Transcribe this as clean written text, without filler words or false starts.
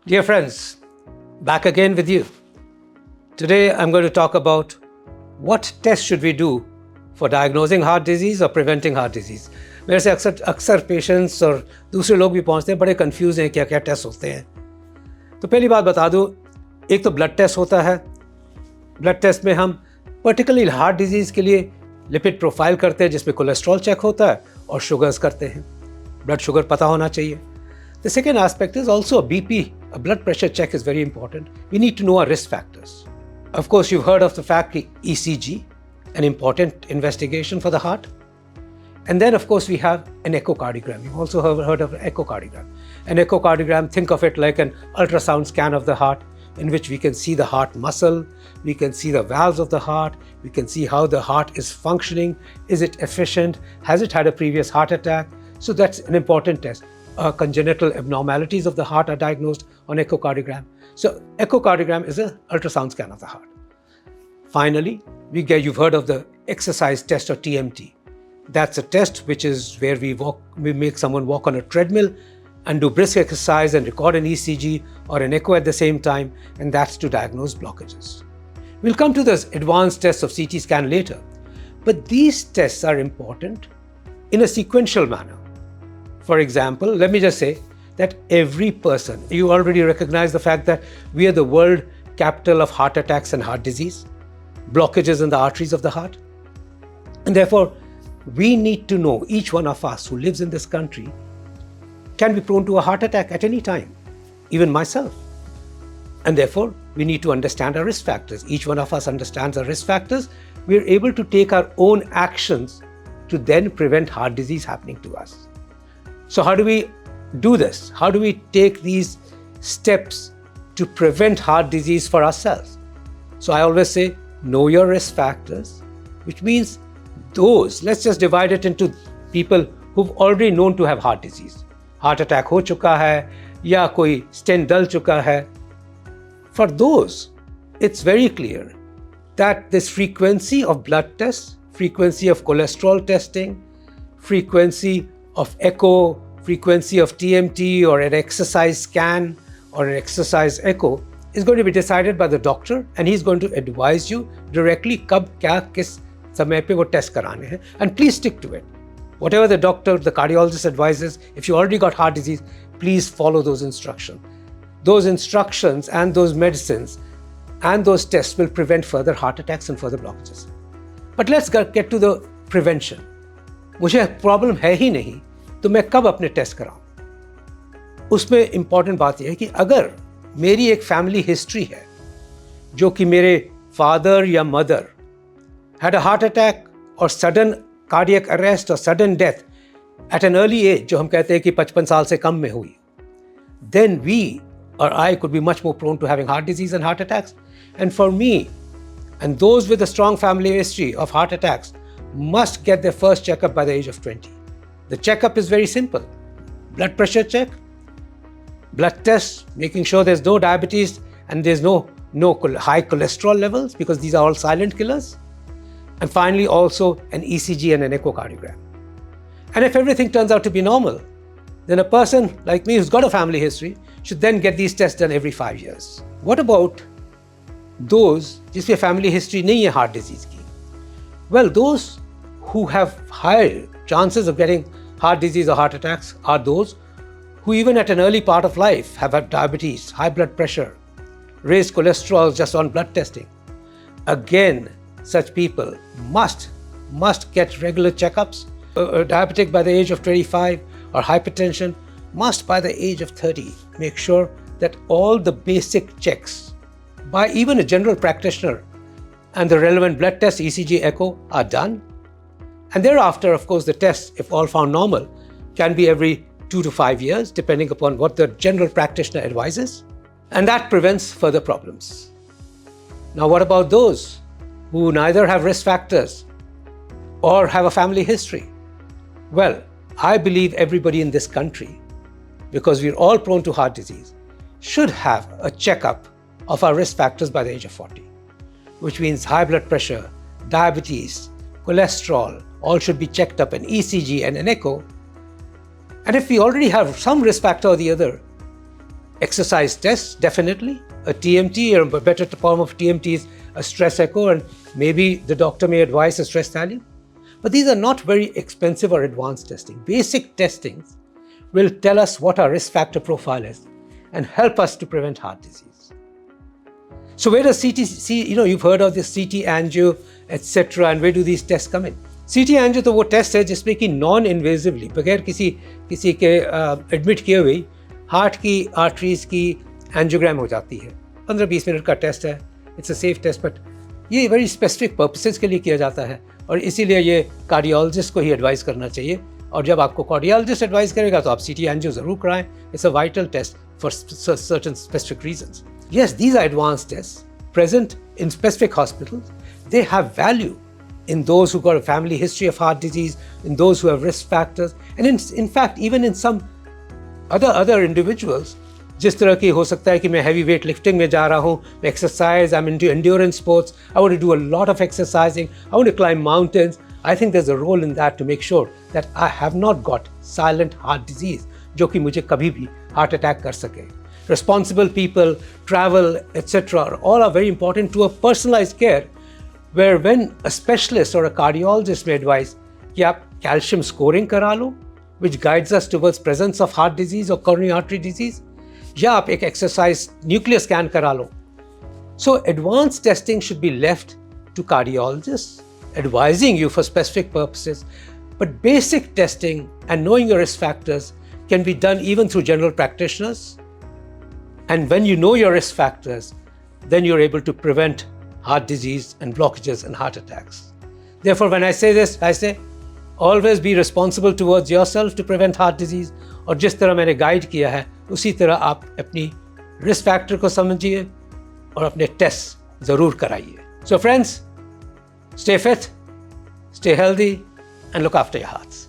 Dear friends, back again with you. Today I'm going to talk about what test should we do for diagnosing heart disease or preventing heart disease. मेरे से अक्सर patients और दूसरे लोग भी पहुंचते हैं, बड़े कंफ्यूज हैं क्या क्या टेस्ट होते हैं. तो पहली बात बता दूं, एक तो ब्लड टेस्ट होता है. ब्लड टेस्ट में हम पर्टिकुलरली हार्ट डिजीज़ के लिए लिपिड प्रोफाइल करते हैं, जिसमें कोलेस्ट्रॉल चेक होता है और शुगर्स करते हैं. ब्लड शुगर पता होना चाहिए. The second aspect is also a BP, a blood pressure check is very important. We need to know our risk factors. Of course, you've heard of the fact ECG, an important investigation for the heart. And then, of course, we have an echocardiogram. You've also heard of an echocardiogram. An echocardiogram, think of it like an ultrasound scan of the heart, in which we can see the heart muscle, we can see the valves of the heart, we can see how the heart is functioning, is it efficient, has it had a previous heart attack? So that's an important test. Congenital abnormalities of the heart are diagnosed on echocardiogram. So echocardiogram is an ultrasound scan of the heart. Finally, you've heard of the exercise test or TMT. That's a test which is where we make someone walk on a treadmill and do brisk exercise and record an ECG or an echo at the same time, and that's to diagnose blockages. We'll come to this advanced tests of CT scan later, but these tests are important in a sequential manner. For example, let me just say that every person, you already recognize the fact that we are the world capital of heart attacks and heart disease, blockages in the arteries of the heart. And therefore, we need to know, each one of us who lives in this country can be prone to a heart attack at any time, even myself. And therefore, we need to understand our risk factors. Each one of us understands our risk factors. We are able to take our own actions to then prevent heart disease happening to us. So how do we do this? How do we take these steps to prevent heart disease for ourselves? So I always say, know your risk factors, which means let's just divide it into people who've already known to have heart disease. Heart attack ho chuka hai, ya koi stent dal chuka hai. For those, it's very clear that this frequency of blood tests, frequency of cholesterol testing, frequency of echo, frequency of TMT or an exercise scan or an exercise echo is going to be decided by the doctor, and he's going to advise you directly kab kya kis samay pe wo test karane hain, and please stick to it. Whatever the doctor, the cardiologist advises, if you already got heart disease, please follow those instructions. Those instructions and those medicines and those tests will prevent further heart attacks and further blockages. But let's get to the prevention. मुझे problem है ही नहीं तो मैं कब अपने test कराऊं? उसमें important बात यह है कि अगर मेरी एक फैमिली हिस्ट्री है, जो कि मेरे फादर या mother had a heart attack और सडन कार्डियक अरेस्ट और sudden death at an early age, जो हम कहते हैं कि 55 साल से कम में हुई, then we or I could be much more prone to having heart disease and heart attacks. And for me, and those with a strong family history of heart attacks, must get their first checkup by the age of 20. The checkup is very simple. Blood pressure check, blood test, making sure there's no diabetes and there's no high cholesterol levels, because these are all silent killers. And finally, also an ECG and an echocardiogram. And if everything turns out to be normal, then a person like me who's got a family history should then get these tests done every 5 years. What about those जिसमें family history नहीं है heart disease की? Well, those who have higher chances of getting heart disease or heart attacks are those who even at an early part of life have had diabetes, high blood pressure, raised cholesterol just on blood testing. Again, such people must get regular checkups. Diabetic by the age of 25 or hypertension must by the age of 30 make sure that all the basic checks by even a general practitioner and the relevant blood test, ECG, echo, are done. And thereafter, of course, the tests, if all found normal, can be every 2 to 5 years, depending upon what the general practitioner advises. And that prevents further problems. Now, what about those who neither have risk factors or have a family history? Well, I believe everybody in this country, because we're all prone to heart disease, should have a checkup of our risk factors by the age of 40, which means high blood pressure, diabetes, cholesterol, all should be checked up, an ECG and an echo. And if we already have some risk factor or the other, exercise tests, definitely. A TMT, or a better form of TMT is a stress echo, and maybe the doctor may advise a stress value. But these are not very expensive or advanced testing. Basic testings will tell us what our risk factor profile is and help us to prevent heart disease. So where does you've heard of this CT angio, etc., and where do these tests come in? CT angio तो वो test है जिसमें कि non इन्वेजिवली, बगैर किसी के admit किए हुए हार्ट की आर्टरीज की एंजियोग्राम हो जाती है. 15-20 मिनट का टेस्ट है. It's a safe test, but ये वेरी स्पेसिफिक पर्पसेस के लिए किया जाता है और इसीलिए ये कार्डियोलॉजिस्ट को ही एडवाइस करना चाहिए. और जब आपको कार्डियोलॉजिस्ट एडवाइस करेगा तो आप CT angio ज़रूर कराएं. It's a vital test for certain specific reasons. Yes, these are advanced tests present in specific hospitals. They have value in those who got a family history of heart disease, in those who have risk factors, and in fact, even in some other individuals. जिस तरह की हो सकता है कि मैं heavy weight lifting में जा रहा हूँ, मैं exercise, I'm into endurance sports, I want to do a lot of exercising, I want to climb mountains. I think there's a role in that to make sure that I have not got silent heart disease, जो कि मुझे कभी भी heart attack कर सके. Responsible people, travel, etc. all are very important to a personalized care, where when a specialist or a cardiologist may advise कि आप calcium scoring करा लो, which guides us towards presence of heart disease or coronary artery disease, या आप एक exercise nuclear scan करा लो. So advanced testing should be left to cardiologists, advising you for specific purposes, but basic testing and knowing your risk factors can be done even through general practitioners. And when you know your risk factors, then you're able to prevent heart disease and blockages and heart attacks. Therefore, when I say this, I say, always be responsible towards yourself to prevent heart disease. और जिस तरह मैंने guide किया है, उसी तरह आप अपनी रिस्क फैक्टर को समझिए और अपने टेस्ट ज़रूर कराइए. So friends, stay fit, stay healthy, and look after your hearts.